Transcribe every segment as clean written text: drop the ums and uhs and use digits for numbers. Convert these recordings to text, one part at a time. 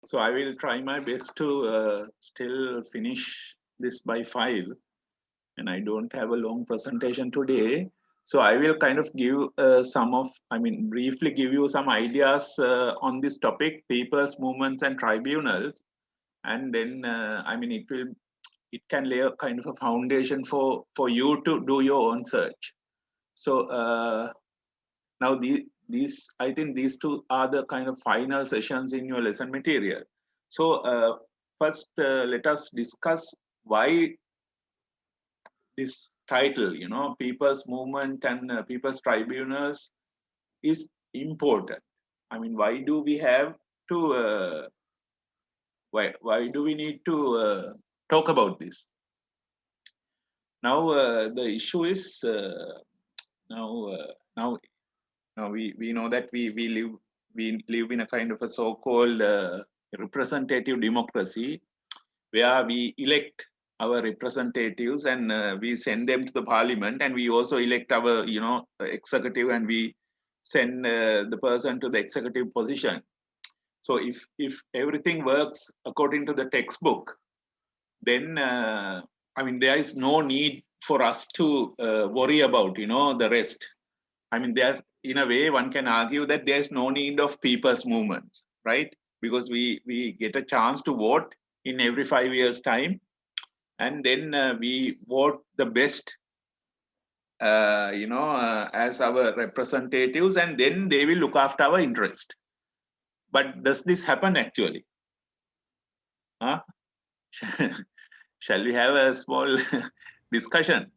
So I will try my best to still finish this by 5. And I don't have a long presentation today. So I will kind of give briefly give you some ideas on this topic, papers, movements, and tribunals. And then, it can lay a kind of a foundation for you to do your own search. So now these, I think these two are the kind of final sessions in your lesson material. So first, let us discuss why this title, People's Movement and People's Tribunals is important. I mean, why do we have to, why do we need to talk about this? Now, the issue is now, now, now we know that we live in a kind of a so-called representative democracy where we elect our representatives and we send them to the parliament, and we also elect our executive, and we send the person to the executive position. So if everything works according to the textbook, then there is no need for us to worry about the rest. I mean, there's, in a way, one can argue that there's no need of people's movements, right? Because we get a chance to vote in every 5 years time, and then we vote the best as our representatives, and then they will look after our interest. But does this happen actually? Huh? Shall we have a small discussion?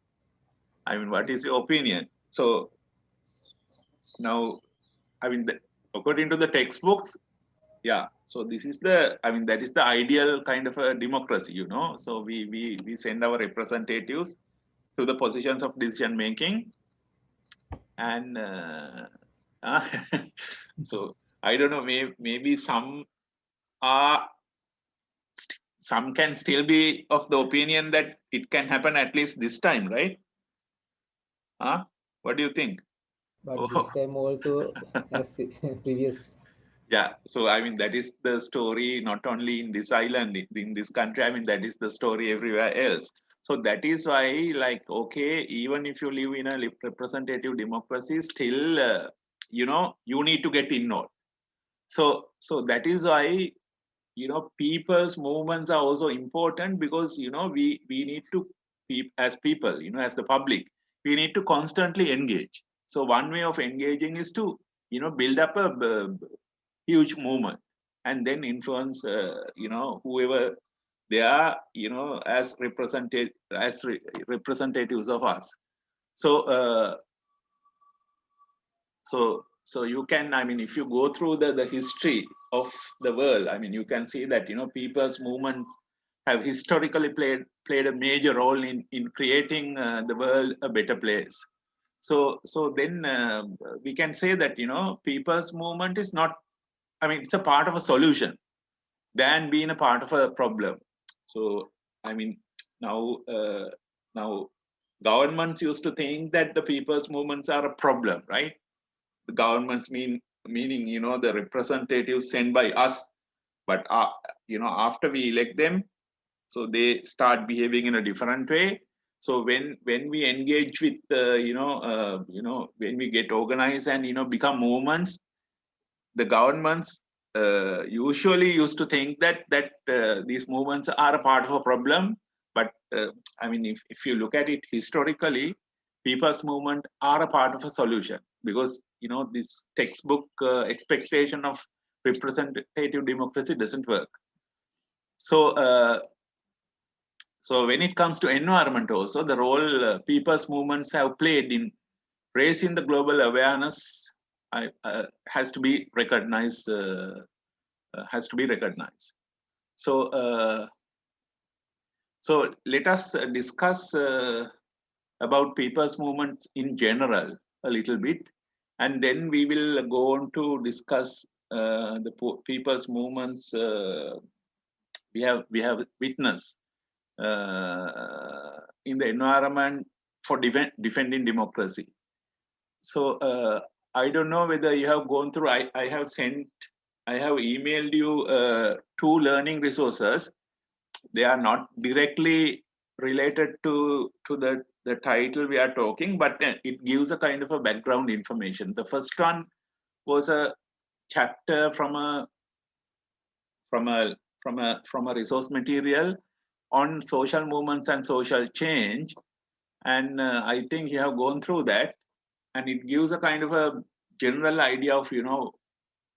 I mean, what is your opinion? So now, according to the textbooks, yeah, so this is the, that is the ideal kind of a democracy. So we send our representatives to the positions of decision making, and so I don't know, maybe are some can still be of the opinion that it can happen at least this time, right? What do you think? But this Oh. time also, as previous. Yeah, so that is the story not only in this island, in this country. That is the story everywhere else. So that is why, like, okay, even if you live in a representative democracy, still, you need to get involved. So that is why, people's movements are also important, because we need to, as people, as the public, we need to constantly engage. So one way of engaging is to build up a huge movement, and then influence whoever they are, as representatives of us. So so you can, if you go through the history of the world, you can see that people's movements have historically played a major role in creating the world a better place. So then we can say that people's movement is not, it's a part of a solution than being a part of a problem. So I mean, now now governments used to think that the people's movements are a problem, right? The governments meaning the representatives sent by us, but after we elect them, so they start behaving in a different way. So when we engage with when we get organized and become movements, the governments usually used to think that these movements are a part of a problem. But if you look at it historically, people's movement are a part of a solution, because this textbook expectation of representative democracy doesn't work. So so when it comes to environment also, the role people's movements have played in raising the global awareness has to be recognized. Has to be recognized. So, so let us discuss about people's movements in general a little bit, and then we will go on to discuss the people's movements we have witnessed in the environment for defending democracy. So I don't know whether you have gone through. I have sent I have emailed you 2 learning resources. They are not directly related to the title we are talking, but it gives a kind of a background information. The first one was a chapter from a from a resource material on social movements and social change, and I think you have gone through that, and it gives a kind of a general idea of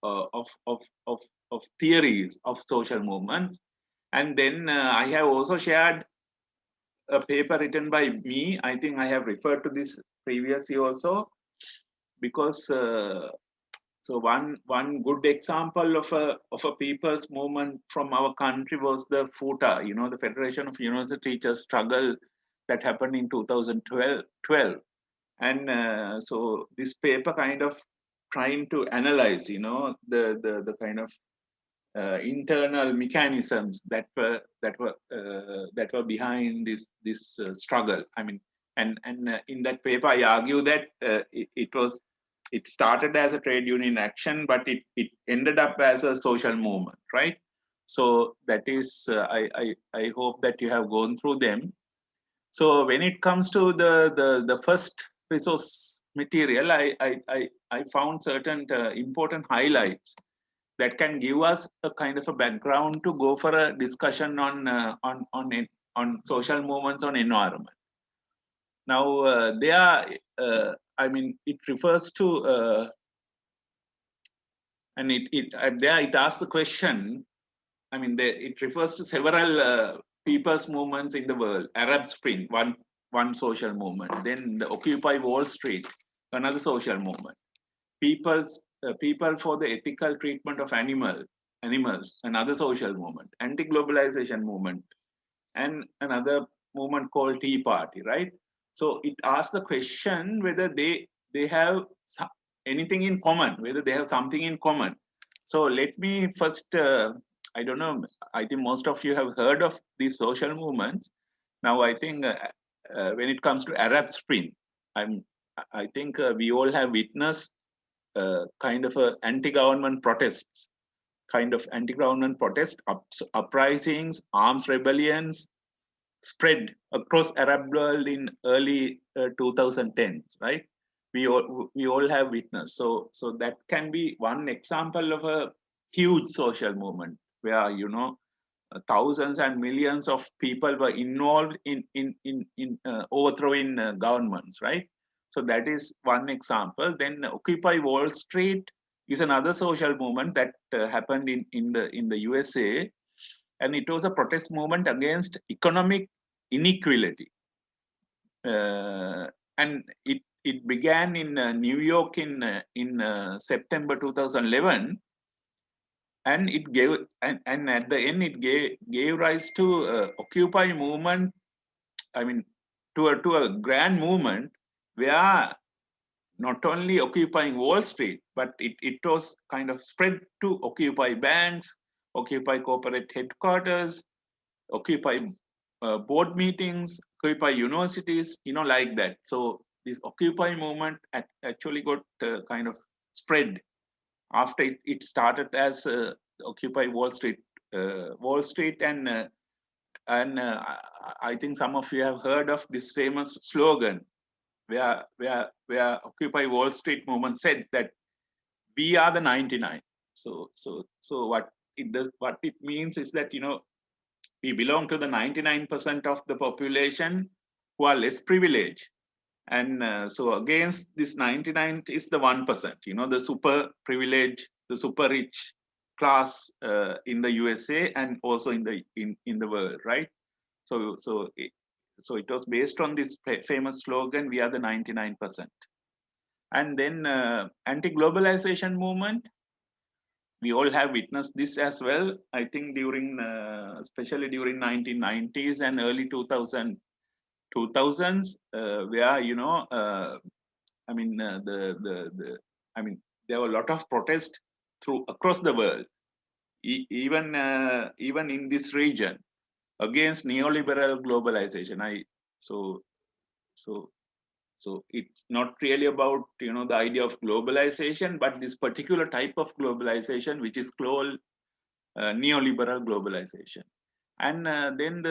uh, of, of of of theories of social movements. And then I have also shared a paper written by me. I think I have referred to this previously also, because so one good example of a people's movement from our country was the FUTA, the Federation of University Teachers struggle that happened in 2012. And so this paper kind of trying to analyze, the kind of internal mechanisms that were behind this struggle. I mean, and in that paper, I argue that it started as a trade union action, but it ended up as a social movement, right? So that is, I hope that you have gone through them. So when it comes to the first resource material, I found certain important highlights that can give us a kind of a background to go for a discussion on social movements on environment. Now they are, I mean, it refers to and there it asks the question. I mean, it refers to several people's movements in the world. Arab Spring, one social movement. Then the Occupy Wall Street, another social movement. People for the ethical treatment of animals, another social movement. Anti-globalization movement, and another movement called Tea Party, right? So it asks the question whether they have anything in common, whether they have something in common. So let me first, I don't know, I think most of you have heard of these social movements. Now I think when it comes to Arab Spring, I'm, I think we all have witnessed kind of a anti-government protests, kind of anti-government protest, uprisings, arms rebellions, spread across Arab world in early 2010s, right? We all have witnessed. So that can be one example of a huge social movement where thousands and millions of people were involved in overthrowing governments, right? So that is one example. Then Occupy Wall Street is another social movement that happened in the USA, and it was a protest movement against economic inequality. And it began in New York in September 2011, and it gave and at the end it gave rise to Occupy movement. I mean, to a grand movement where not only occupying Wall Street, but it was kind of spread to occupy banks, occupy corporate headquarters, occupy board meetings, occupy universities, like that. So this occupy movement actually got kind of spread after it started as occupy Wall Street, and I think some of you have heard of this famous slogan where Occupy Wall Street movement said that we are the 99. So what it means is that we belong to the 99% of the population who are less privileged, and so against this 99 is the 1%, the super privileged, the super rich class in the USA and also in the world, right? So it was based on this famous slogan, we are the 99%. And then anti-globalization movement, we all have witnessed this as well. I think during especially during 1990s and early 2000s, where I mean I mean there were a lot of protests across the world, even in this region, against neoliberal globalization. So So it's not really about, the idea of globalization, but this particular type of globalization, which is called neoliberal globalization. And then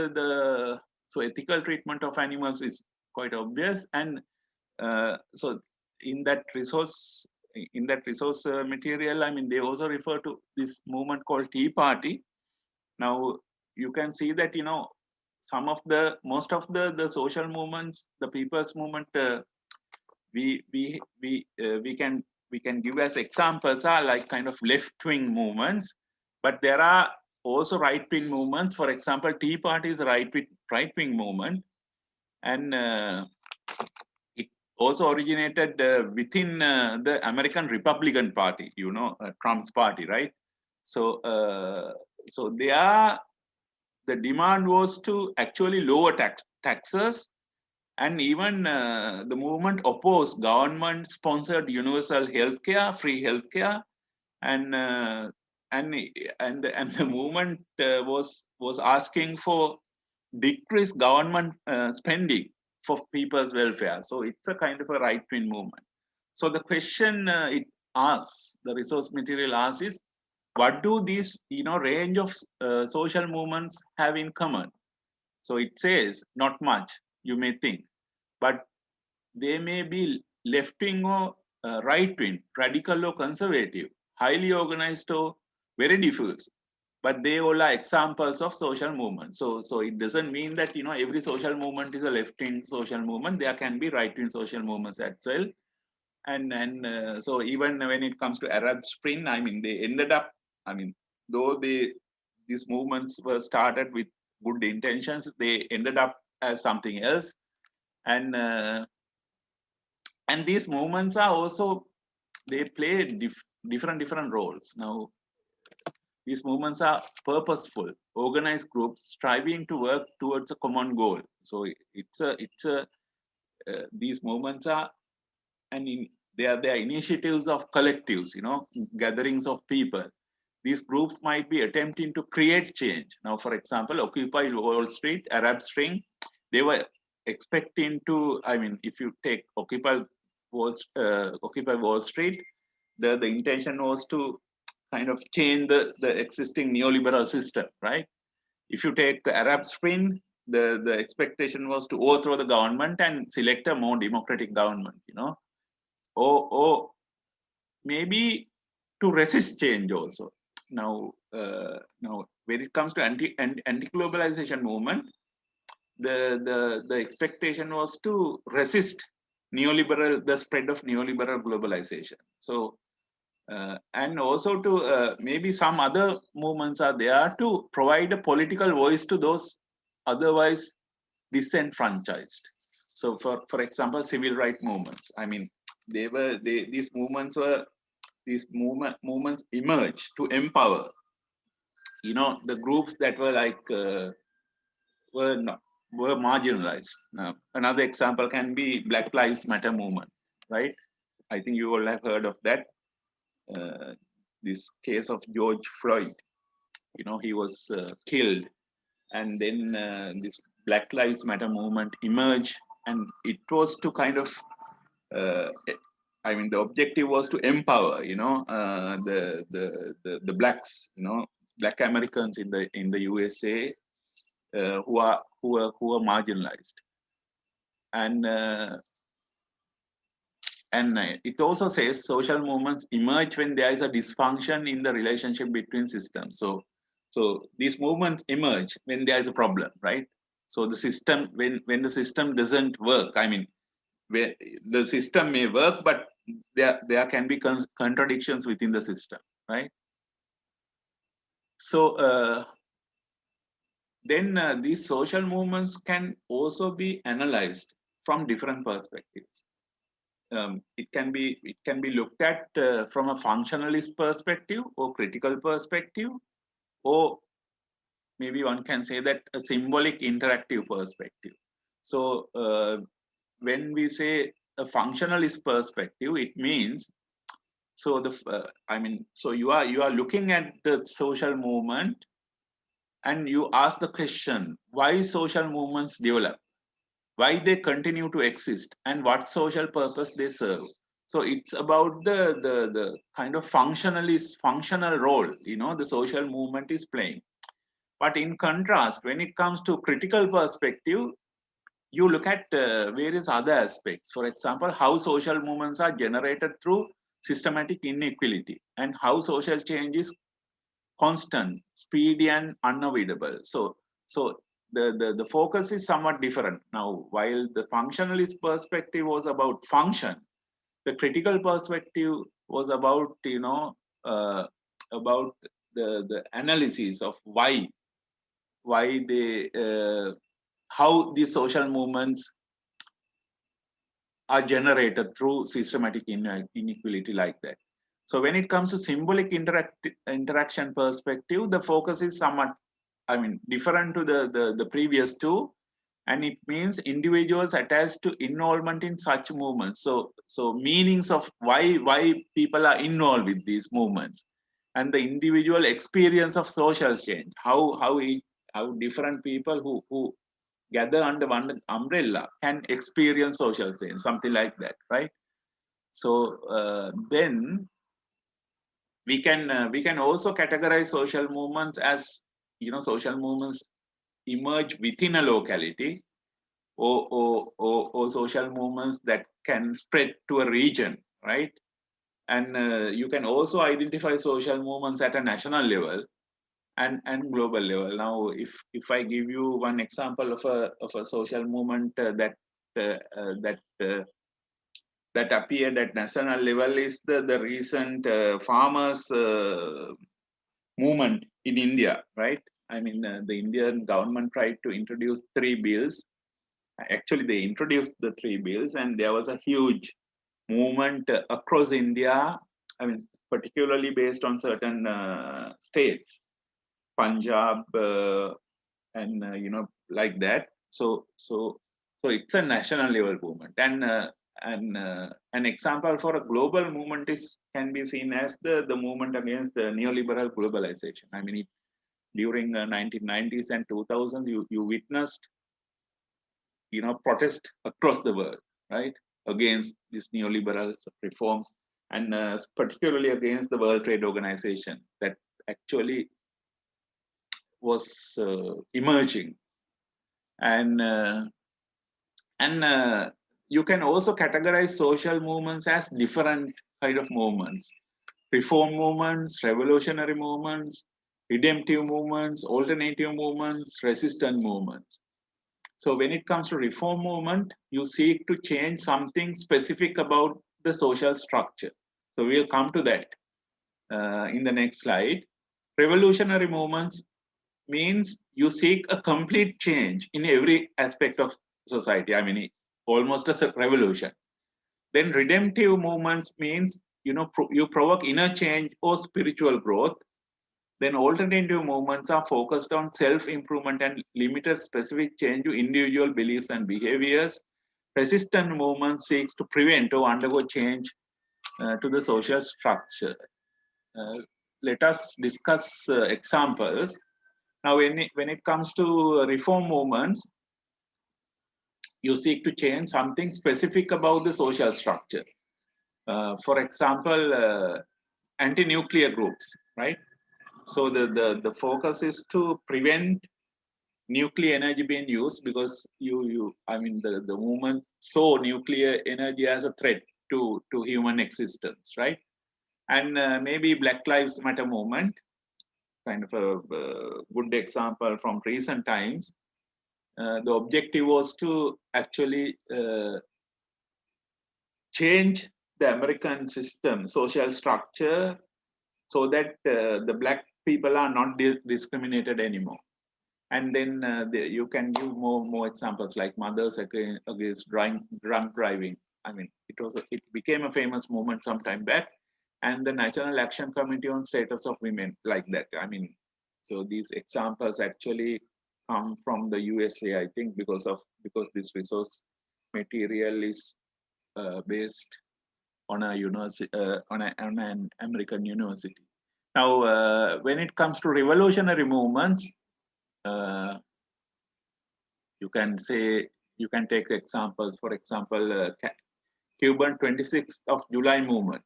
so ethical treatment of animals is quite obvious. And so in that resource material, I mean, they also refer to this movement called Tea Party. Now you can see that, most of the social movements, the people's movement, we can give as examples are like kind of left-wing movements, but there are also right-wing movements. For example, Tea Party is a right-wing movement, and it also originated within the American Republican Party, Trump's party, right? So, they are, the demand was to actually lower taxes, and even the movement opposed government-sponsored universal healthcare, free healthcare, and and the movement was asking for decreased government spending for people's welfare. So it's a kind of a right-wing movement. So the question it asks, the resource material asks, is what do these range of social movements have in common? So it says not much, you may think, but they may be left wing or right wing, radical or conservative, highly organized or very diffuse. But they all are examples of social movement. So it doesn't mean that every social movement is a left wing social movement. There can be right wing social movements as well. And so even when it comes to Arab Spring, I mean, they ended up, I mean, though these movements were started with good intentions, they ended up as something else. And these movements are also, they play different roles. Now these movements are purposeful, organized groups striving to work towards a common goal. So these movements are, and they are initiatives of collectives, gatherings of people. These groups might be attempting to create change. Now, for example, Occupy Wall Street, Arab Spring, they were expecting to, I mean, if you take Occupy Wall Street, the intention was to kind of change the existing neoliberal system, right? If you take the Arab Spring, the expectation was to overthrow the government and select a more democratic government, or maybe to resist change also. Now, when it comes to anti-globalization movement, the expectation was to resist the spread of neoliberal globalization. So, and also to maybe some other movements are there to provide a political voice to those otherwise disenfranchised. So, for example, civil rights movements. I mean, these movements emerged to empower, the groups that were like were not, were marginalized. Another example can be Black Lives Matter movement, right? I think you all have heard of that. This case of George Floyd, he was killed, and then this Black Lives Matter movement emerged, and it was to kind of uh, I mean, the objective was to empower, the blacks, Black Americans in the USA who are marginalized, and it also says social movements emerge when there is a dysfunction in the relationship between systems. So these movements emerge when there is a problem, right? So the system, when the system doesn't work, I mean, where the system may work, but there can be contradictions within the system, right? So then these social movements can also be analyzed from different perspectives. It can be looked at from a functionalist perspective or critical perspective, or maybe one can say that a symbolic interactive perspective. So when we say a functionalist perspective, it means, so so you are looking at the social movement, and you ask the question, why social movements develop? why they continue to exist, and what social purpose they serve. So it's about the kind of functional role, the social movement is playing. But in contrast, when it comes to critical perspective, you look at various other aspects. For example, how social movements are generated through systematic inequality, and how social change is constant, speedy, and unavoidable. So the focus is somewhat different. Now, while the functionalist perspective was about function, the critical perspective was about about the analysis of why they how these social movements are generated through systematic inequality like that. So when it comes to symbolic interaction perspective, the focus is somewhat, different to the previous two, and it means individuals attached to involvement in such movements. So meanings of why people are involved with these movements, and the individual experience of social change, how different people who gather under one umbrella can experience social change, something like that, right? So then we can also categorize social movements as, social movements emerge within a locality, or social movements that can spread to a region, right? And you can also identify social movements at a national level and global level. Now, if I give you one example of a social movement uh, uh, that uh, that appeared at national level, is the recent farmers movement in India, right? The Indian government tried to introduce three bills. Actually, they introduced the three bills, and there was a huge movement across India. Particularly based on certain states, Punjab, and like that. So it's a national level movement, and an example for a global movement is can be seen as the movement against the neoliberal globalization. During the 1990s and 2000s, you witnessed protest across the world, right, against these neoliberal reforms, and particularly against the World Trade Organization that actually was emerging. And uh, and uh, you can also categorize social movements as different kind of movements: reform movements, revolutionary movements, redemptive movements, alternative movements, resistant movements. So when it comes to reform movement, you seek to change something specific about the social structure. So we'll come to that in the next slide. Revolutionary movements means you seek a complete change in every aspect of society. Almost as a revolution. Then redemptive movements means you provoke inner change or spiritual growth. Then alternative movements are focused on self-improvement and limited specific change to individual beliefs and behaviors. Resistant movement seeks to prevent or undergo change to the social structure. Uh, Let us discuss examples. Now, when it comes to reform movements, you seek to change something specific about the social structure. For example, anti-nuclear groups, right? So the focus is to prevent nuclear energy being used, because the movement saw nuclear energy as a threat to human existence, right? And maybe Black Lives Matter movement, kind of a good example from recent times. The objective was to actually change the American system, social structure, so that the black people are not discriminated anymore. And then you can give more examples like mothers against drunk driving. It became a famous movement some time back, and the National Action Committee on Status of Women, like that. So these examples actually come from the USA, I think, because this resource material is based on a university, on an American university. Now, when it comes to revolutionary movements, uh, you can say you can take examples. For example, Cuban 26th of July movement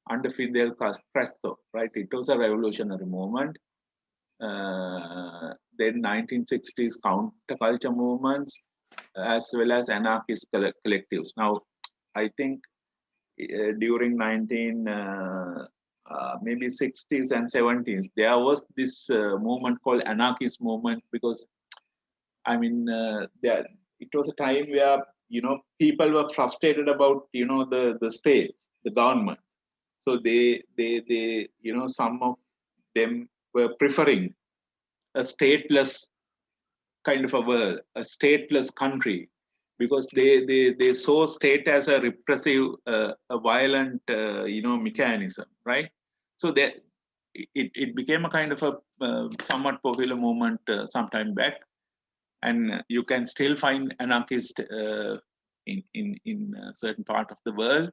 under Fidel Castro, right? It was a revolutionary movement. Then 1960s counterculture movements, as well as anarchist collectives. Now, I think during maybe 60s and 70s, there was this movement called anarchist movement, because I mean, it was a time where people were frustrated about the state, the government. So they some of them were preferring a stateless kind of a world, a stateless country, because they saw state as a repressive, a violent, mechanism, right? So that it became a kind of a somewhat popular movement sometime back, and you can still find anarchists in a certain part of the world.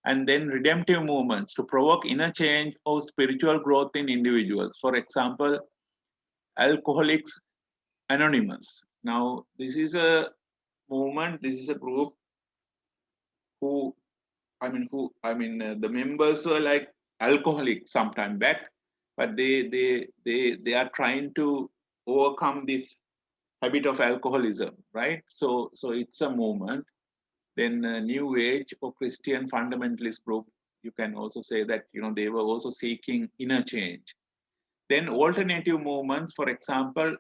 And then redemptive movements to provoke inner change or spiritual growth in individuals. For example, Alcoholics Anonymous. Now, this is a movement. This is a group who, the members were like alcoholics sometime back, but they are trying to overcome this habit of alcoholism, right? So it's a movement. Then New Age or Christian fundamentalist group, you can also say that they were also seeking inner change. Then alternative movements, for example,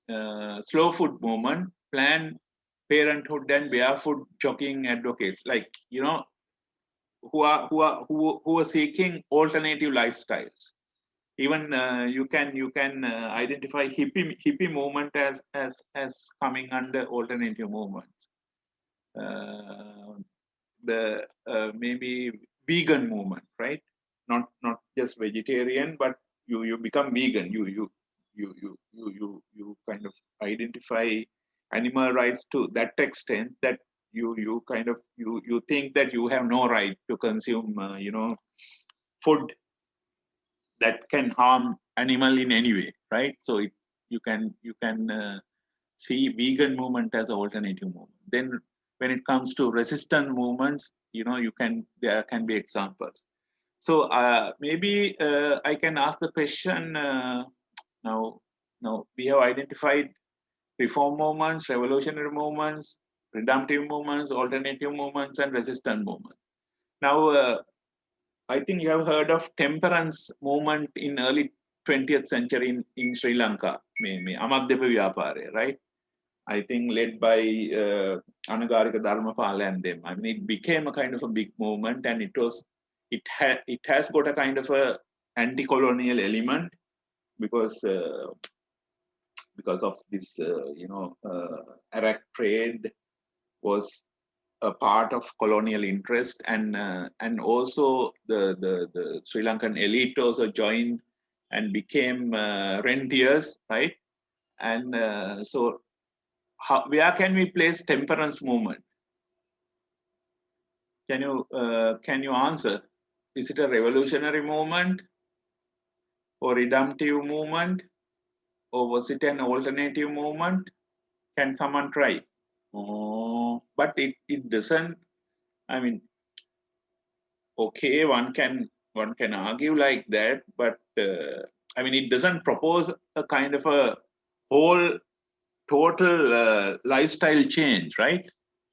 slow food movement, Planned Parenthood and barefoot jogging advocates, like who are seeking alternative lifestyles. Even you can identify hippie movement as coming under alternative movements. The maybe vegan movement, right? Not just vegetarian, but you become vegan. You kind of identify animal rights to that extent that you kind of you think that you have no right to consume food that can harm animal in any way, right? So you can see vegan movement as an alternative movement. Then when it comes to resistant movements, there can be examples. So maybe I can ask the question now. Now we have identified reform movements, revolutionary movements, redemptive movements, alternative movements, and resistant movements. Now, I think you have heard of temperance movement in early 20th century in Sri Lanka, Amaddepa Vyapare, right? I think led by Anagarika Dharmapala and them. I mean, it became a kind of a big movement, and it has got a kind of a anti-colonial element, because of this, Iraq trade was a part of colonial interest, and also the Sri Lankan elite also joined and became rentiers, right? And so, where can we place temperance movement? Can you answer? Is it a revolutionary movement or redemptive movement, or was it an alternative movement? Can someone try? Oh, but it doesn't. I mean, okay, one can argue like that, but I mean, it doesn't propose a kind of a whole total lifestyle change, right?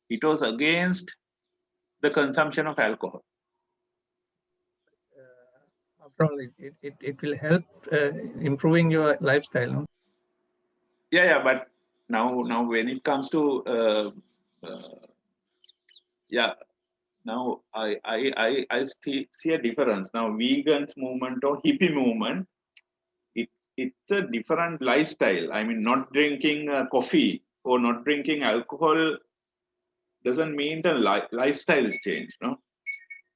It was against the consumption of alcohol. After all, it will help improving your lifestyle. No? Yeah, but now when it comes to now I see a difference. Now vegans movement or hippie movement, it's a different lifestyle. I mean, not drinking coffee or not drinking alcohol doesn't mean the lifestyle is changed, no?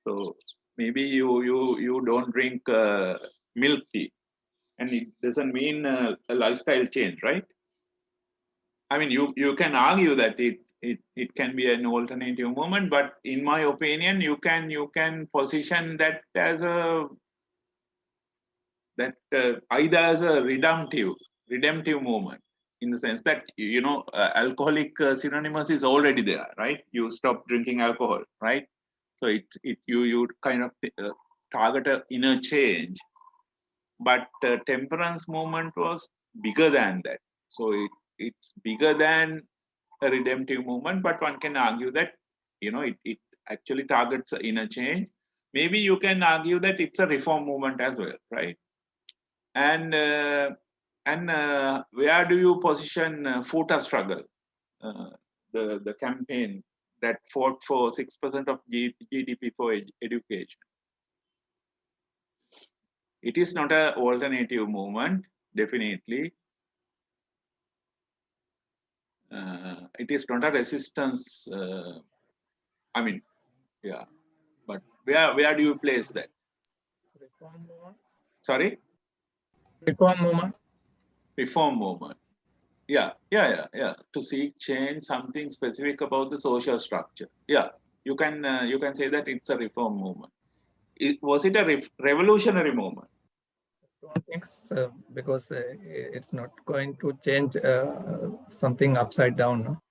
So maybe you don't drink milk tea, and it doesn't mean a lifestyle change, right? I mean, you can argue that it can be an alternative movement, but in my opinion, you can position that as either as a redemptive movement in the sense that, you know, alcoholic synonymous is already there, right? You stop drinking alcohol, right? So you kind of target an inner change, but temperance movement was bigger than that. So it's bigger than a redemptive movement, but one can argue that, you know, it actually targets an inner change. Maybe you can argue that it's a reform movement as well, right? And where do you position FUTA struggle, the campaign that fought for 6% of GDP for education? It is not an alternative movement, definitely. It is not a resistance. I mean, yeah, but where do you place that? Reform movement. Sorry, Reform movement. reform movement. Yeah. To seek change, something specific about the social structure. Yeah, you can say that it's a reform movement. Was it a revolutionary movement? I don't think so, because it's not going to change something upside down. No?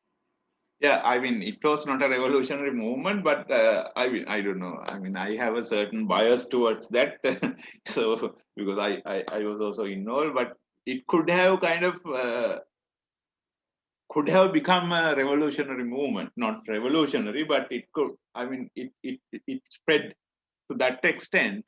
Yeah, I mean, it was not a revolutionary movement, but I mean, I don't know. I mean, I have a certain bias towards that. So because I was also involved, but it could have kind of could have become a revolutionary movement. Not revolutionary, but it could. I mean, it spread to that extent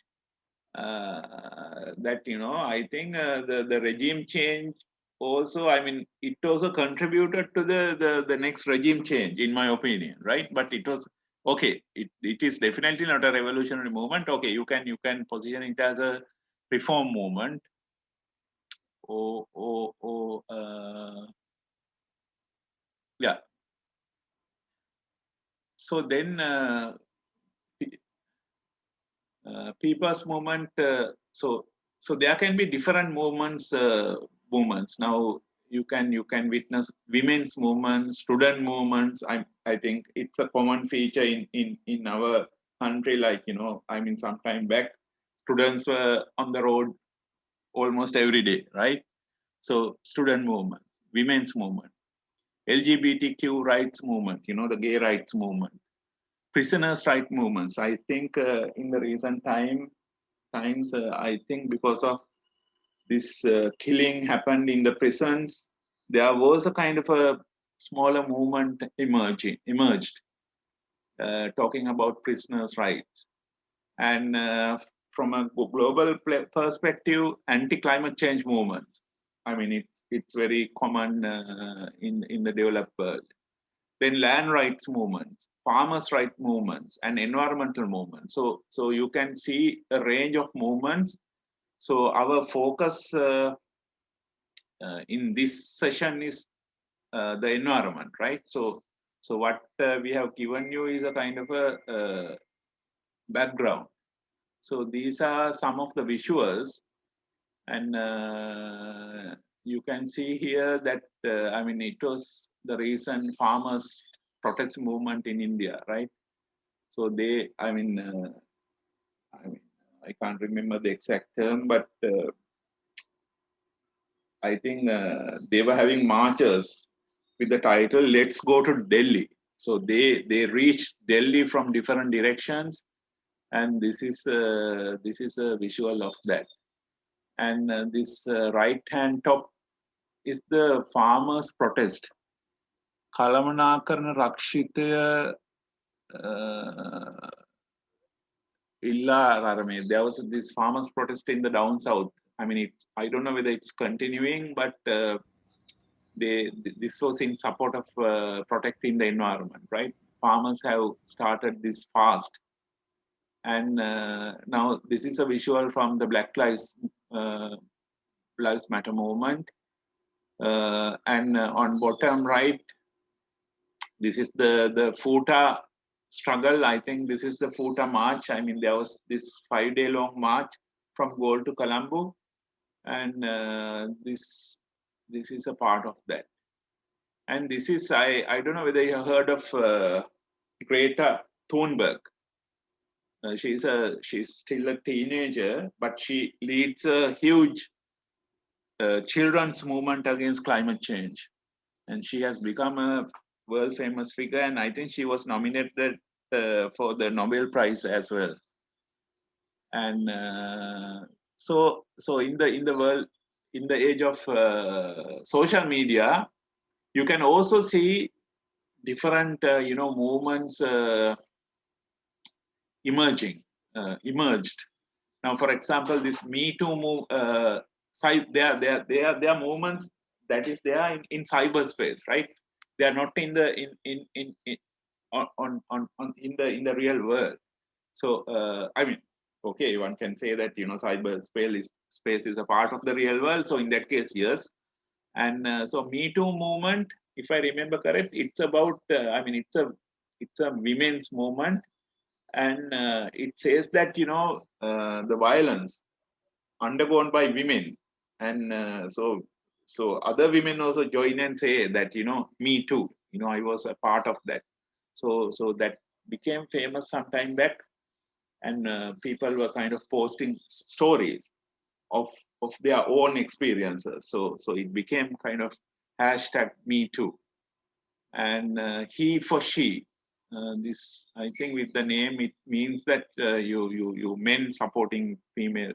that, you know, I think the regime change also, I mean, it also contributed to the next regime change, in my opinion, right? But it was okay. It is definitely not a revolutionary movement. Okay, you can position it as a reform movement. Yeah. So then people's movement. So there can be different movements. Movements now. You can witness women's movements, student movements. I think it's a common feature in our country. Like, you know, I mean, some time back, students were on the road almost every day, right? So student movement, women's movement, LGBTQ rights movement. You know, the gay rights movement, prisoners' right movements. I think in the recent times, I think because of this killing happened in the prisons, there was a kind of a smaller movement emerged, talking about prisoners' rights. And from a global perspective, anti-climate change movements. I mean, it's very common in the developed world. Then land rights movements, farmers' rights movements, and environmental movements. So you can see a range of movements. So our focus in this session is the environment, right? So what we have given you is a kind of a background. So these are some of the visuals, and you can see here that I mean, it was the recent farmers protest movement in India, right? So I mean, I can't remember the exact term, but I think they were having marches with the title "Let's Go to Delhi." So they reached Delhi from different directions, and this is a visual of that. And this right hand top is the farmers' protest. කළමනාකරන රක්ෂිතය there was this farmers' protest in the down south. I mean, I don't know whether it's continuing, but this was in support of protecting the environment, right? Farmers have started this fast, and now this is a visual from the Black Lives Matter movement, and on bottom right, this is the FUTA struggle. I think this is the FUTA march. I mean, there was this 5-day long march from Galle to Colombo, and this is a part of that. And this is, I don't know whether you have heard of Greta Thunberg. She's still a teenager, but she leads a huge children's movement against climate change. And she has become a world famous figure. And I think she was nominated for the Nobel Prize as well. And so in the world, in the age of social media, you can also see different movements emerged. Now, for example, this Me Too move, they are movements that is there in cyberspace, right? They are not in the in on in the real world. So I mean, okay, one can say that cyberspace is a part of the real world. So in that case, yes. And so Me Too movement, if I remember correct, it's about it's a women's movement, and it says that the violence undergone by women, and so other women also join and say that me too, I was a part of that. So that became famous some time back, and people were kind of posting stories of their own experiences. So it became kind of hashtag me too, and he for she. This, I think, with the name, it means that you men supporting female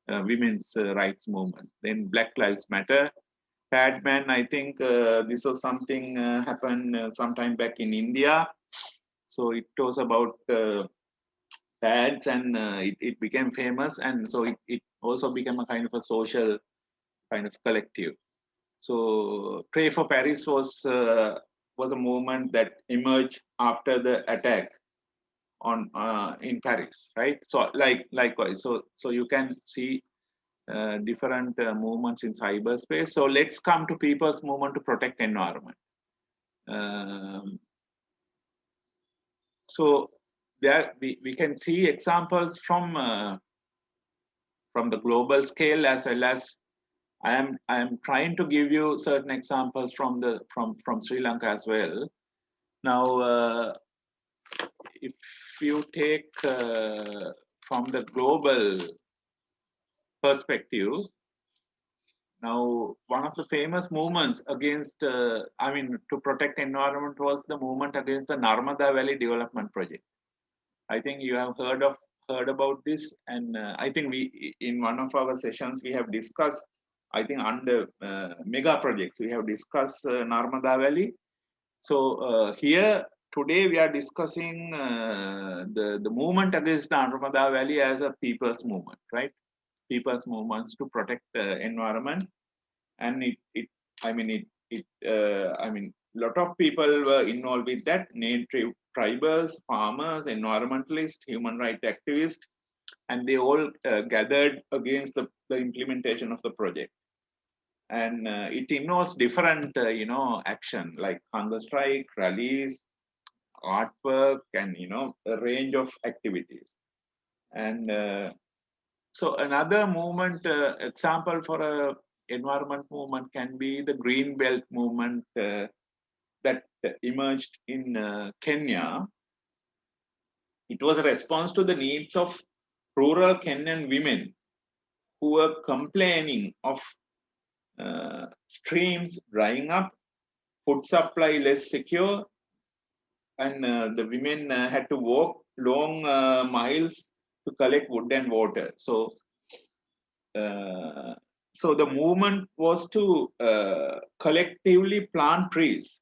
women's rights movement. Then Black Lives Matter. Padman, I think this was something happened sometime back in India. So it was about pads, and it became famous, and so it also became a kind of a social kind of collective. So Pray for Paris was a movement that emerged after the attack on in Paris, right? So likewise, so you can see different movements in cyberspace. So let's come to people's movement to protect environment. So there we can see examples from the global scale, as well as I am trying to give you certain examples from Sri Lanka as well. Now, if you take from the global perspective, now one of the famous movements against, to protect environment was the movement against the Narmada Valley Development Project. I think you have heard about this, and I think we, in one of our sessions, we have discussed, I think under mega projects, we have discussed Narmada Valley. So here today we are discussing the movement against Narmada Valley as a people's movement, right? People's movements to protect environment, and lot of people were involved with that, named tribers, farmers, environmentalists, human rights activists, and they all gathered against the implementation of the project. And it involves different action like hunger strike, rallies, artwork, and a range of activities. And so another movement example for a environment movement can be the Green Belt movement that emerged in Kenya. It was a response to the needs of rural Kenyan women who were complaining of streams drying up, food supply less secure, and the women had to walk long miles to collect wood and water. So the movement was to collectively plant trees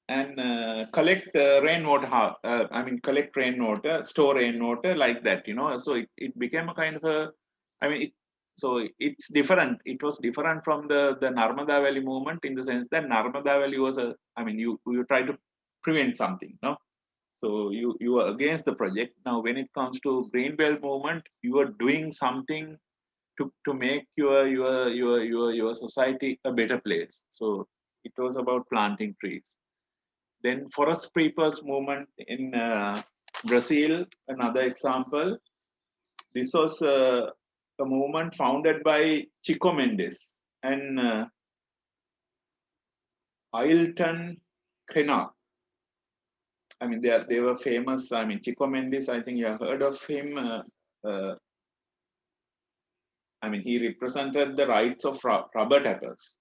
and collect rainwater. Collect rainwater, store rainwater, like that. So it became a kind of a. So it's different. It was different from the Narmada Valley movement in the sense that Narmada Valley was a. You try to prevent something, no. So you are against the project. Now, when it comes to Green Belt movement, you are doing something to make your society a better place. So it was about planting trees. Then Forest People's movement in Brazil, another example. This was a movement founded by Chico Mendes and Ailton Krenak. They were famous. Chico Mendes, I think you have heard of him. I mean, he represented the rights of rubber tappers,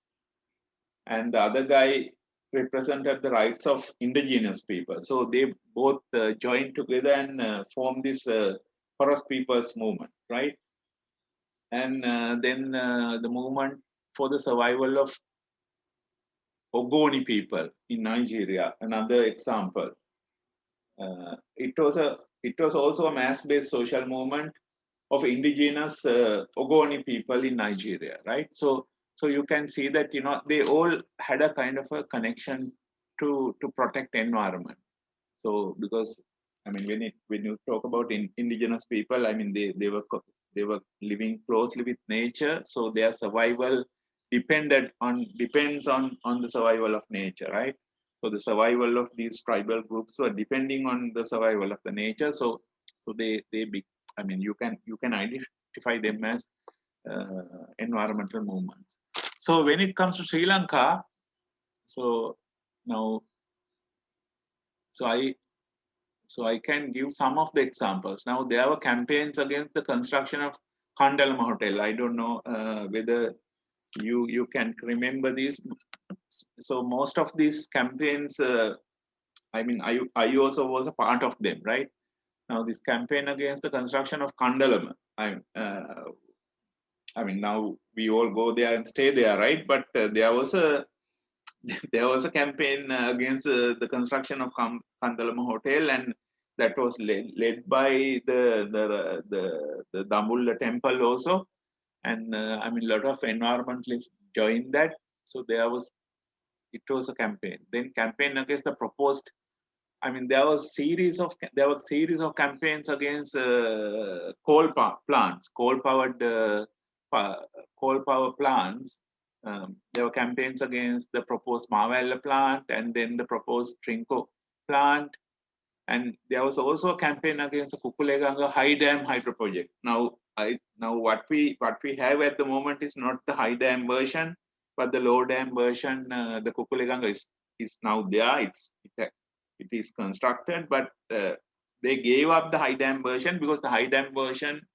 and the other guy represented the rights of indigenous people. So they both joined together and formed this forest people's movement, right? And then the movement for the survival of Ogoni people in Nigeria, another example. It was also a mass-based social movement of indigenous Ogoni people in Nigeria, right? So you can see that they all had a kind of a connection to protect environment. So because I mean when you talk about indigenous people, I mean they were living closely with nature, so their survival depends on the survival of nature, right? So the survival of these tribal groups were depending on the survival of the nature. So I mean you can identify them as environmental movements. So when it comes to Sri Lanka, so now so I can give some of the examples. Now there were campaigns against the construction of Kandalama Hotel. I don't know whether you can remember these. So most of these campaigns, I mean, I also was a part of them, right? Now this campaign against the construction of Kandalama. I mean, now we all go there and stay there, right? But there was a there was a campaign against the construction of Kandalama Hotel, and that was led by the Dambulla temple also. And I mean, a lot of environmentalists joined that. So it was a campaign. Then campaign against the proposed. I mean, there were series of campaigns against plants, coal power plants. There were campaigns against the proposed Mawella plant and then the proposed Trinco plant. And there was also a campaign against the Kukuleganga high dam hydro project. Now what we have at the moment is not the high dam version, but the low dam version. The Kukuleganga is now there. It is constructed, but they gave up the high dam version because the high dam version,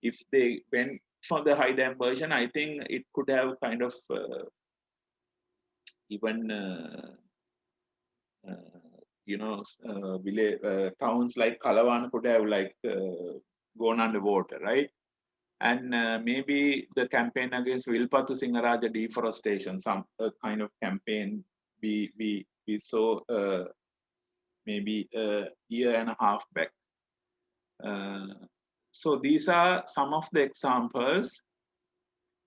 if they went for the high dam version, I think it could have kind of even towns like Kalawan could have gone underwater, right? And maybe the campaign against Wilpattu Singaraja deforestation, some kind of campaign we saw maybe a year and a half back. So these are some of the examples,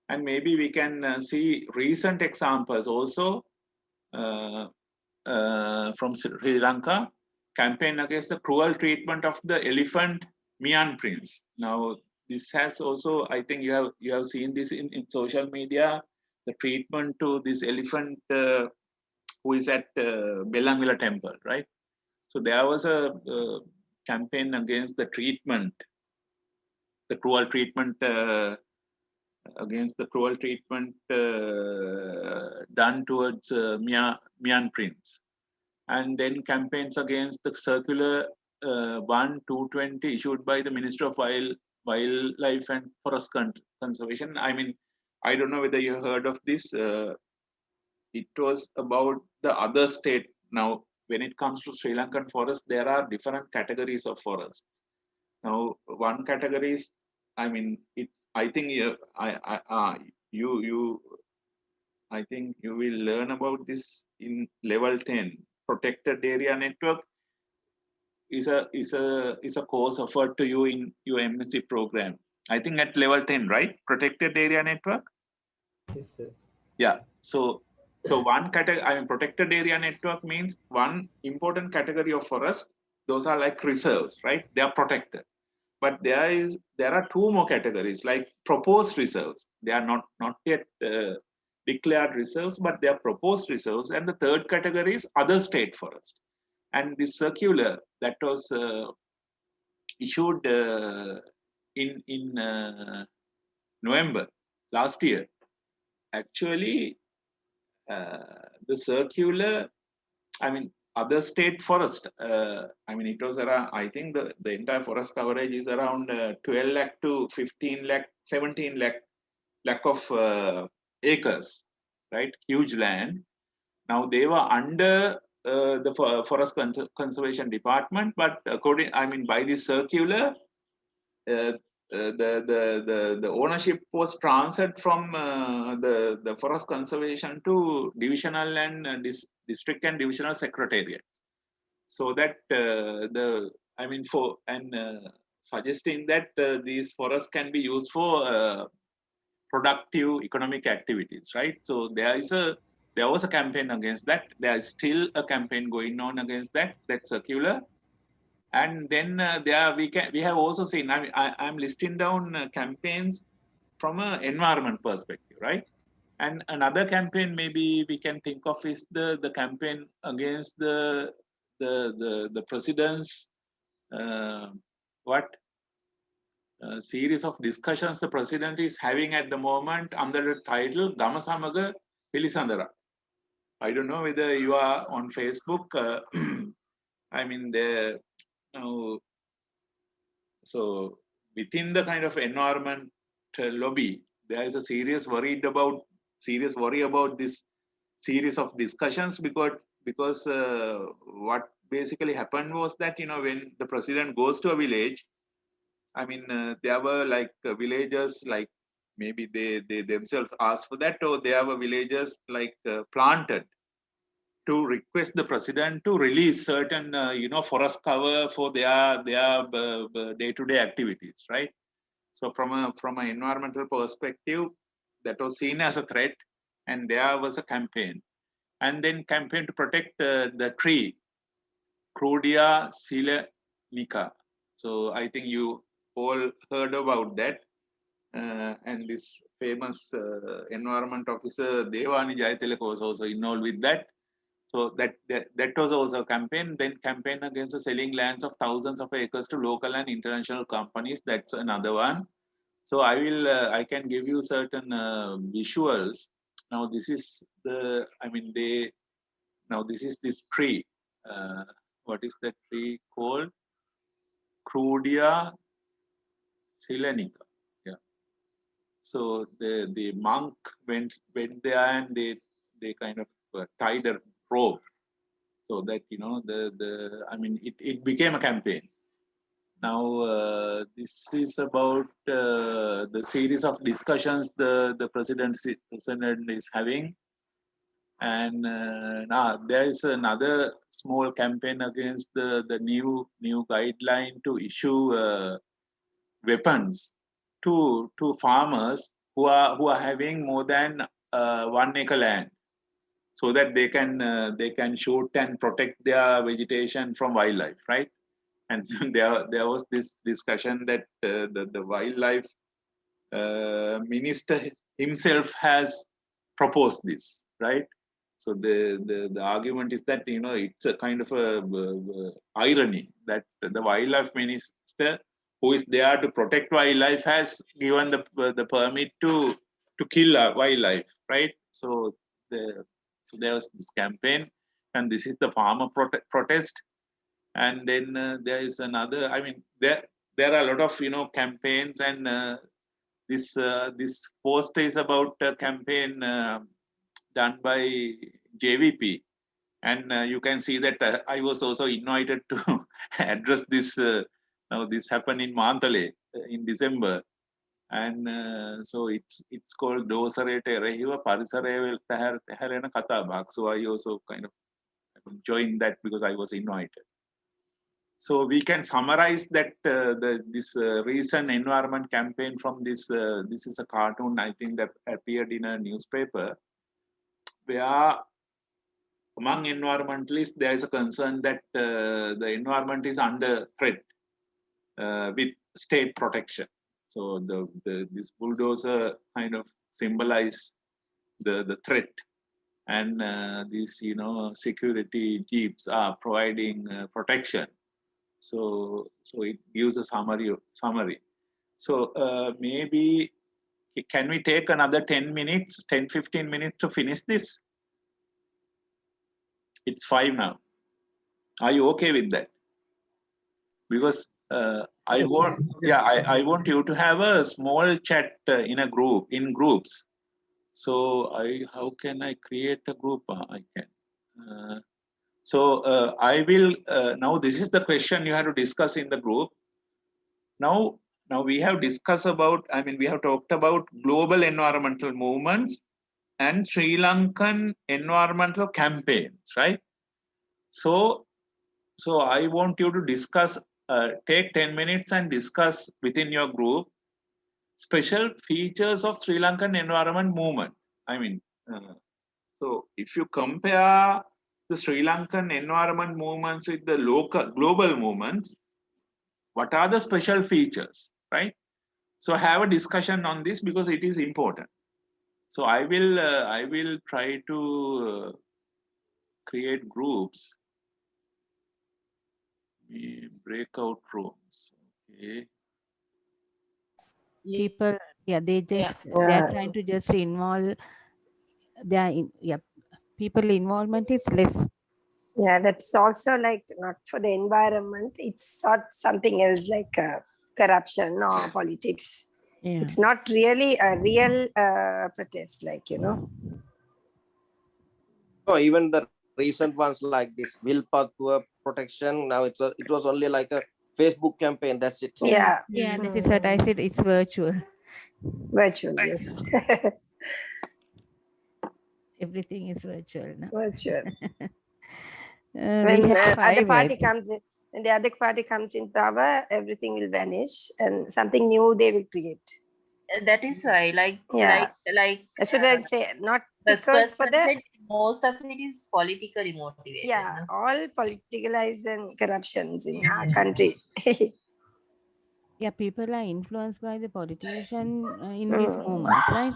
and maybe we can see recent examples also from Sri Lanka. Campaign against the cruel treatment of the elephant Mian prince. Now this has also, I think you have seen this in social media, the treatment to this elephant who is at Belangvila temple, right? So there was a campaign against the treatment, the cruel treatment against the cruel treatment done towards Mian prince, and then campaigns against the circular 1/220 issued by the Minister of Wildlife and Forest Conservation. I mean, I don't know whether you heard of this. It was about the other state. Now, when it comes to Sri Lankan forest, there are different categories of forests. Now, one category is, I mean, I think I think you will learn about this in level 10. Protected area network is a course offered to you in your MSc program. I think at level 10, right? Protected area network. Yes, sir. Yeah. So one category, I mean, protected area network means one important category of forest. Those are like reserves, right? They are protected. But there are two more categories, like proposed reserves. They are not yet declared reserves, but they are proposed reserves. And the third category is other state forest. And this circular that was issued in November last year, actually the circular, I mean, other state forest, I mean, it was around, I think the entire forest coverage is around 12 lakh to 15 lakh, 17 lakh lack of acres, right? Huge land. Now they were under the Forest Conservation Department, but according, I mean, by this circular, the ownership was transferred from the forest conservation to divisional and district and divisional secretariat, so that I mean for and suggesting that these forests can be used for productive economic activities, right? So there was a campaign against that. There is still a campaign going on against that circular. And then we have also seen, I'm listing down campaigns from an environment perspective, right? And another campaign maybe we can think of is the campaign against the president's series of discussions the president is having at the moment under the title Gamasamaga Pilisandara. I don't know whether you are on Facebook. I mean, so within the kind of environment lobby, there is a serious worry about this series of discussions, because what basically happened was that, when the president goes to a village, I mean, there were like villagers, like maybe they themselves asked for that, or there were villagers like planted to request the president to release certain, forest cover for their day-to-day activities, right? So from an environmental perspective, that was seen as a threat, and there was a campaign, and then campaign to protect the tree, Crudia silenica. So I think you all heard about that. And this famous environment officer Devani Jayatilaka was also involved with that. So that was also a campaign. Then campaign against the selling lands of thousands of acres to local and international companies. That's another one. So I can give you certain visuals. Now this is this is this tree. What is that tree called? Crudia silenica. Yeah. So the monk went there, and they kind of tied a rope, so that it became a campaign. Now this is about the series of discussions the president is having, and now there is another small campaign against the new guideline to issue weapons to farmers who are having more than 1 acre land, so that they can shoot and protect their vegetation from wildlife, right? And there was this discussion that the wildlife minister himself has proposed this, right? So the argument is that it's a kind of a irony that the wildlife minister, who is there to protect wildlife, has given the permit to kill wildlife, right? So there was this campaign, and this is the farmer protest. And then there is another. I mean, there are a lot of campaigns, and this post is about a campaign done by JVP, and you can see that I was also invited to address this. Now this happened in Mantale in December, and so it's called Dosarete Rehiva Parisare Taharena Katabak. So I also kind of joined that because I was invited. So we can summarize that this recent environment campaign from this. This is a cartoon, I think, that appeared in a newspaper, where among environmentalists there is a concern that the environment is under threat with state protection. So this bulldozer kind of symbolize the threat, and these security jeeps are providing protection. So it gives a summary. So maybe can we take another 10 minutes, 10-15 minutes to finish this? It's 5 now. Are you okay with that? Because I want, yeah, I want you to have a small chat in a group, in groups. So how can I create a group? I can. I will, now this is the question you have to discuss in the group. Now we have discussed about, I mean, we have talked about global environmental movements and Sri Lankan environmental campaigns, right? So I want you to discuss, take 10 minutes and discuss within your group special features of Sri Lankan environment movement. I mean, so if you compare the Sri Lankan environment movements with the local global movements, what are the special features, right? So have a discussion on this because it is important. So I will try to create groups, breakout rooms. Okay. People, yeah, they just Yeah. they're trying to just involve people involvement is less. Yeah, that's also like not for the environment. It's not something else like corruption or politics. Yeah. It's not really a real protest, like, you know. No, even the recent ones like this willpower to protection. Now it was only like a Facebook campaign. That's it. Yeah. Yeah, that is what I said. It's virtual. Virtual, yes. Everything is virtual now. Virtual. We When have other five, party right? comes in, when the other party comes in power, everything will vanish and something new they will create. That is why, Yeah. like That's what I say. Not first because for person the said, most of it is politically motivated. yeah, no? all politicalized and corruptions in our country. Yeah, people are influenced by the politician in these movements, right?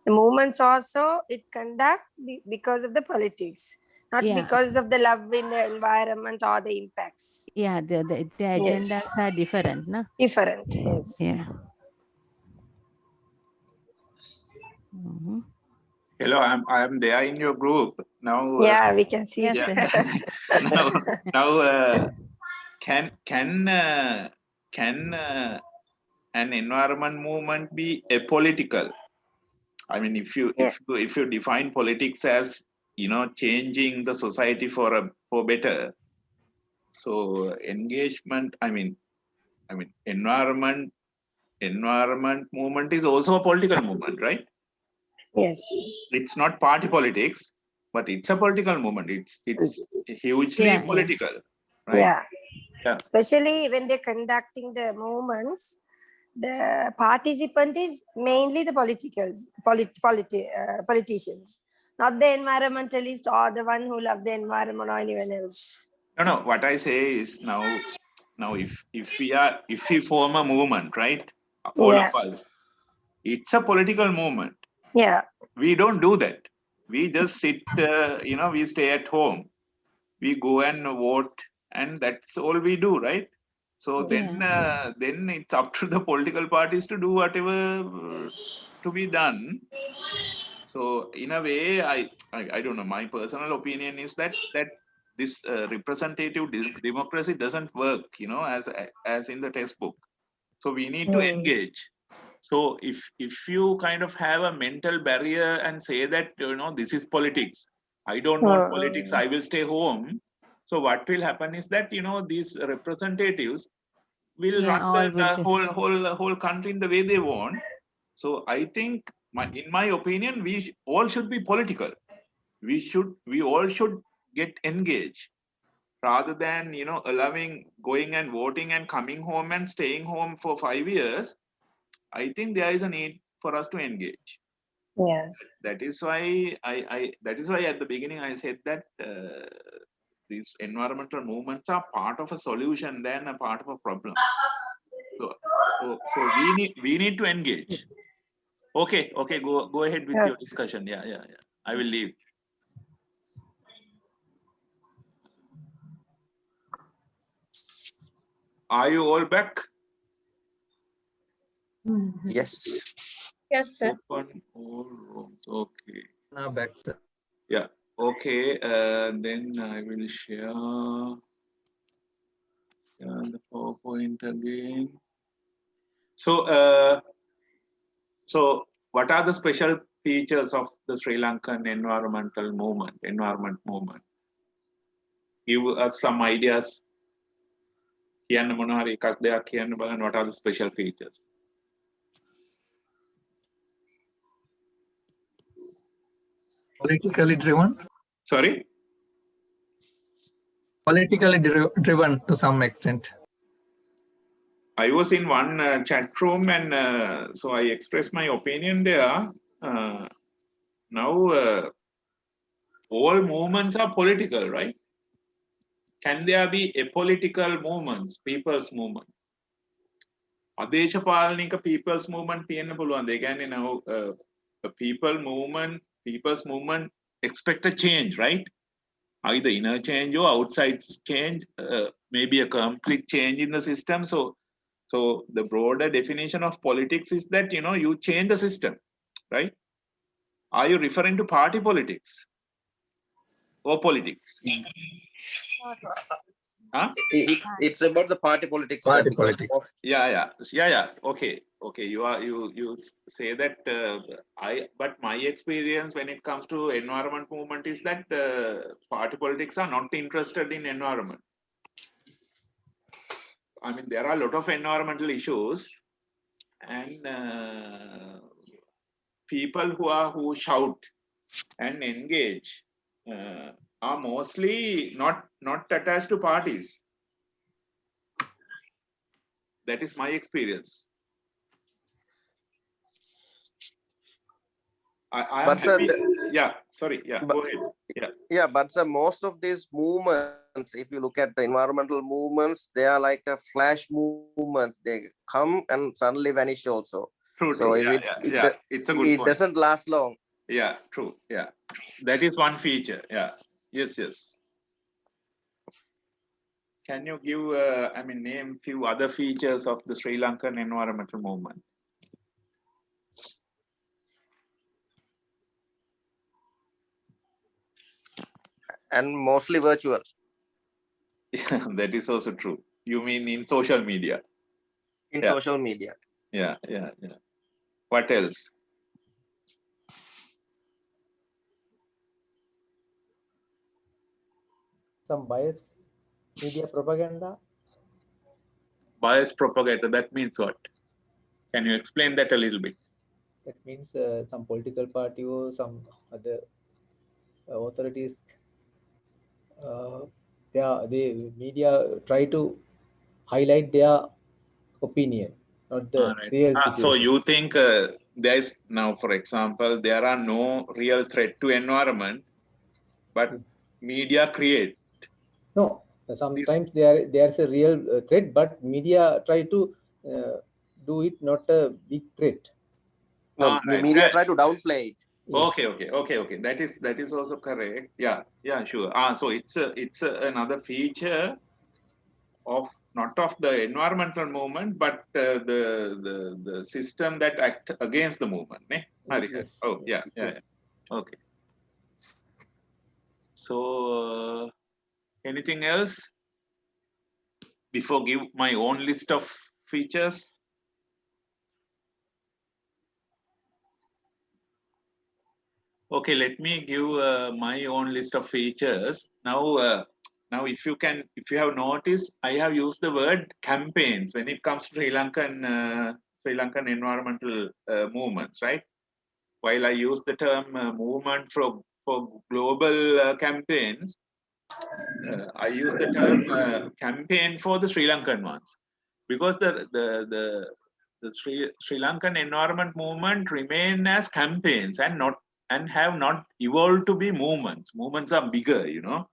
The movements also it conduct because of the politics, not Yeah. because of the love in the environment or the impacts. Yeah, the agendas are different, no? Different, yes. Yeah. Mhm. Hello, I'm there in your group now. Yeah, we can see. Yes, Yeah. sir. now can an environment movement be apolitical? I mean, if you define politics as, you know, changing the society for better, so engagement, I mean environment movement is also a political movement, right? Yes. It's not party politics, but it's a political movement. It's hugely Yeah, yeah. political, right? Yeah. Especially when they're conducting the movements, the participant is mainly the politicians, not the environmentalist or the one who love the environment or anyone else. No. What I say is now if we form a movement, right? All Yeah. of us, it's a political movement. Yeah. We don't do that. We just sit. You know, we stay at home. We go and vote, and that's all we do, right? So then it's up to the political parties to do whatever to be done. So in a way, I don't know. My personal opinion is that this representative democracy doesn't work, you know, as in the textbook. So we need to engage. So if you kind of have a mental barrier and say that, you know, this is politics, I don't want politics, I will stay home. So what will happen is that, you know, these representatives will run the whole country in the way they want. So I think, in my opinion, we all should be political. We all should get engaged rather than, you know, allowing going and voting and coming home and staying home for 5 years. I think there is a need for us to engage. Yes. That is why that is why at the beginning I said that these environmental movements are part of a solution than a part of a problem. So we need to engage. Okay, go ahead with your discussion. Yeah. I will leave. Are you all back? Yes. Yes, sir. Open all rooms. Okay. Now back, sir. Yeah. Okay. Then I will share. The PowerPoint again. So, so what are the special features of the Sri Lankan environment movement? Give us some ideas. What are the special features? Politically driven? Sorry? Politically driven to some extent. I was in one chat room and so I expressed my opinion there. Now, all movements are political, right? Can there be apolitical movements, people's movements? අදේශපාලනික people's movement තියෙන්න පුළුවන්. They can, a people's movement expect a change, right? Either inner change or outside change, maybe a complete change in the system. So the broader definition of politics is that, you change the system, right? Are you referring to party politics or politics? Huh? It's about the party politics. Party because politics. Yeah. Okay. You say that. But my experience when it comes to environment movement is that party politics are not interested in environment. I mean, there are a lot of environmental issues, and people who shout and engage are mostly not attached to parties. That is my experience. I am But sir, happy. Sorry. Go ahead. Yeah, but sir, most of these movements, if you look at the environmental movements, they are like a flash movement. They come and suddenly vanish also. True. So It's a good it point. doesn't last long. Yeah, true. Yeah, that is one feature. Yeah. Yes. Can you give, name few other features of the Sri Lankan environmental movement? And mostly virtual. That is also true. You mean in social media? In social media. Yeah. What else? Some bias, media propaganda. Bias propaganda, that means what? Can you explain that a little bit? That means some political party or some other authorities, the media try to highlight their opinion, not the Right. real situation. So you think there is now, for example, there are no real threat to environment, but media create. No, sometimes there's a real threat, but media try to do it not a big threat. No, Right. media try to downplay it. Okay. That is also correct. Yeah, sure. So it's another feature of not of the environmental movement, but the system that act against the movement. Yes. Oh, yeah. Okay. So anything else before give my own list of features? Okay, let me give my own list of features. Now, if you have noticed, I have used the word campaigns when it comes to Sri Lankan environmental movements, right? While I use the term movement for global campaigns, I use the term campaign for the Sri Lankan ones, because the Sri Lankan environment movement remain as campaigns and have not evolved to be movements. Movements are bigger, a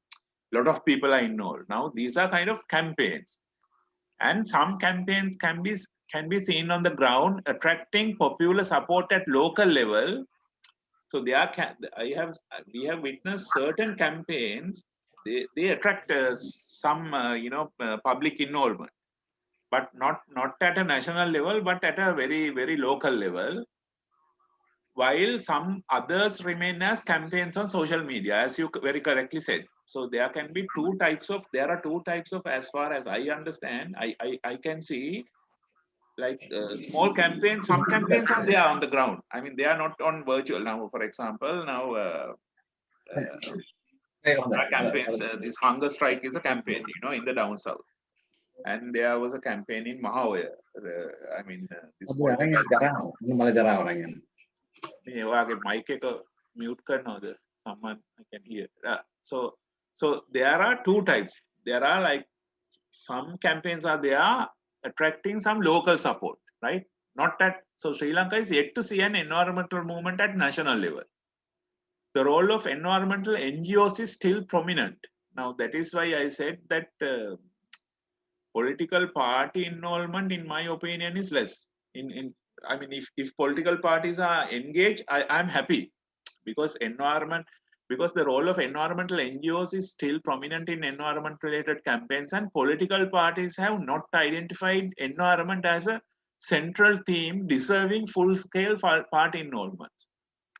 lot of people are involved. Now these are kind of campaigns, and some campaigns can be seen on the ground, attracting popular support at local level. So we have witnessed certain campaigns. They attract some public involvement, but not at a national level, but at a very very local level. while some others remain as campaigns on social media, as you very correctly said. So there can be there are two types of, as far as I understand, I can see, like small campaigns. Some campaigns are there on the ground. I mean, they are not on virtual. Now, for example, now there are campaigns. This hunger strike is a campaign, in the down south. And there was a campaign in Mahawaya. This political. ඔයාගේ mic එක mute කරනවද? Someone I can hear. So there are two types. There are like some campaigns are there attracting some local support, right? Not at, so Sri Lanka is yet to see an environmental movement at national level. The role of environmental NGOs is still prominent. Now that is why I said that political party involvement, in my opinion, is less. If political parties are engaged, I'm happy, because the role of environmental NGOs is still prominent in environment related campaigns, and political parties have not identified environment as a central theme deserving full scale party involvement.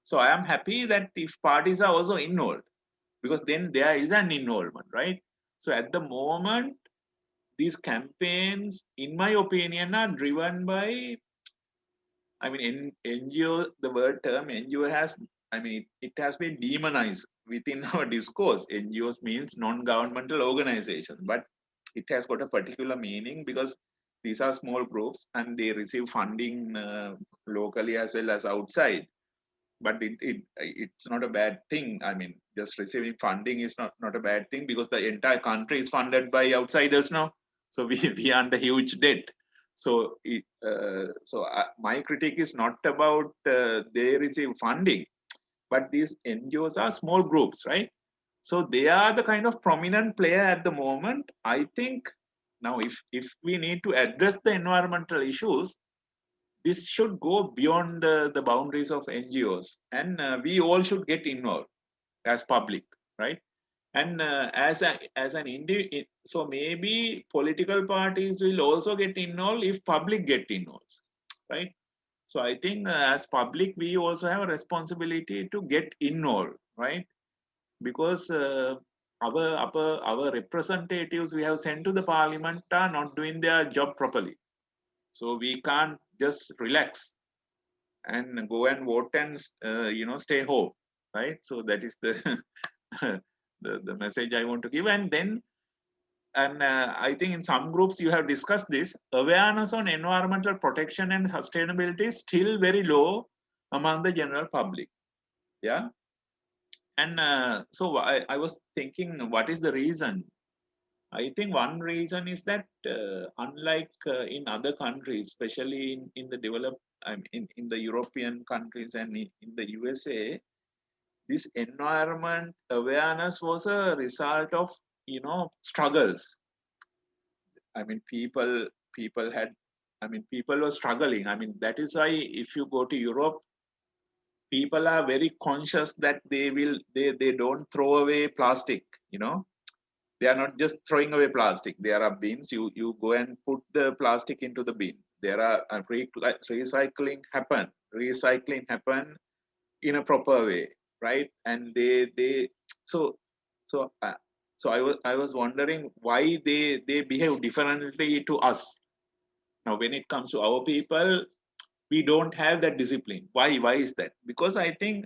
So I am happy that if parties are also involved, because then there is an involvement, right? So at the moment, these campaigns, in my opinion, are driven by, NGO, the word term NGO has, it has been demonized within our discourse. NGOs means non-governmental organizations, but it has got a particular meaning because these are small groups and they receive funding locally as well as outside. But it's not a bad thing. Just receiving funding is not a bad thing, because the entire country is funded by outsiders now. So we are under huge debt. So my critique is not about they receive funding, but these NGOs are small groups, right? So they are the kind of prominent player at the moment. I think now if we need to address the environmental issues, this should go beyond the boundaries of NGOs, and we all should get involved as public, right? And as an individual, so maybe political parties will also get involved if public get involved, right? So I think as public, we also have a responsibility to get involved, right? Because our representatives we have sent to the parliament are not doing their job properly. So we can't just relax and go and vote and stay home, right? So that is the the message I want to give. And then I think in some groups you have discussed this, awareness on environmental protection and sustainability is still very low among the general public. Yeah. And so I was thinking, what is the reason? I think one reason is that unlike in other countries, especially in the developed, in the European countries and in the USA, this environment awareness was a result of struggles. People had, people were struggling. That is why if you go to Europe, people are very conscious that they don't throw away plastic. They are not just throwing away plastic. There are bins. You go and put the plastic into the bin. There are recycling happen in a proper way, right? And so I was wondering why they behave differently to us. Now, when it comes to our people, we don't have that discipline. Why is that? Because I think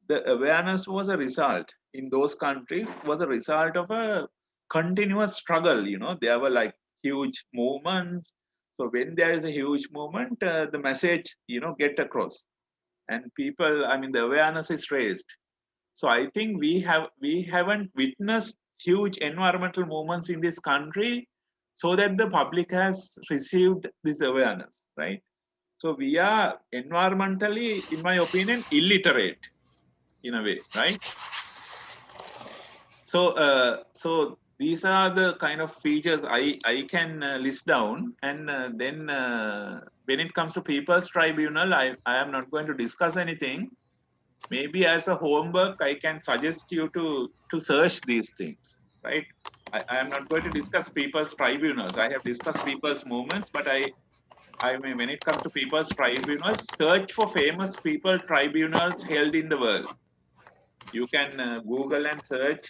the awareness was a result in those countries, was a result of a continuous struggle. There were like huge movements. So when there is a huge movement, the message get across, and people, the awareness is raised. So I think we haven't witnessed huge environmental movements in this country so that the public has received this awareness, right? So we are environmentally, in my opinion, illiterate in a way, right? So these are the kind of features I can list down. And then when it comes to People's Tribunal, I am not going to discuss anything. Maybe as a homework, I can suggest you to search these things, right? I am not going to discuss People's Tribunals. I have discussed people's movements, but I mean, when it comes to people's tribunals, search for famous people tribunals held in the world. You can Google and search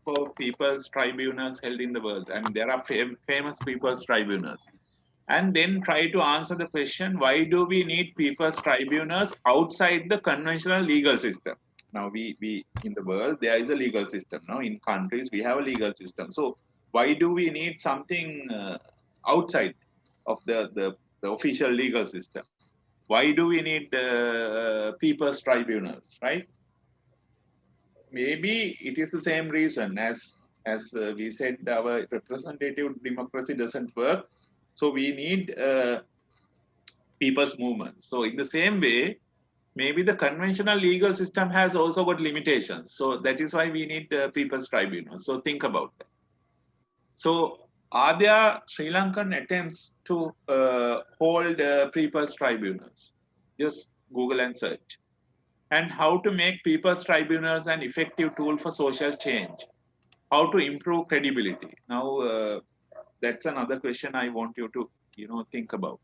for people's tribunals held in the world. I mean, there are famous people's tribunals. And then try to answer the question, why do we need people's tribunals outside the conventional legal system? Now, we in the world, there is a legal system. Now, in countries, we have a legal system. So, why do we need something outside of the official legal system? Why do we need people's tribunals, right? Maybe it is the same reason as we said, our representative democracy doesn't work. So we need people's movements. So in the same way, maybe the conventional legal system has also got limitations. So that is why we need people's tribunals. So think about that. So are there Sri Lankan attempts to hold people's tribunals? Just Google and search. And how to make people's tribunals an effective tool for social change. How to improve credibility. Now, that's another question I want you to think about.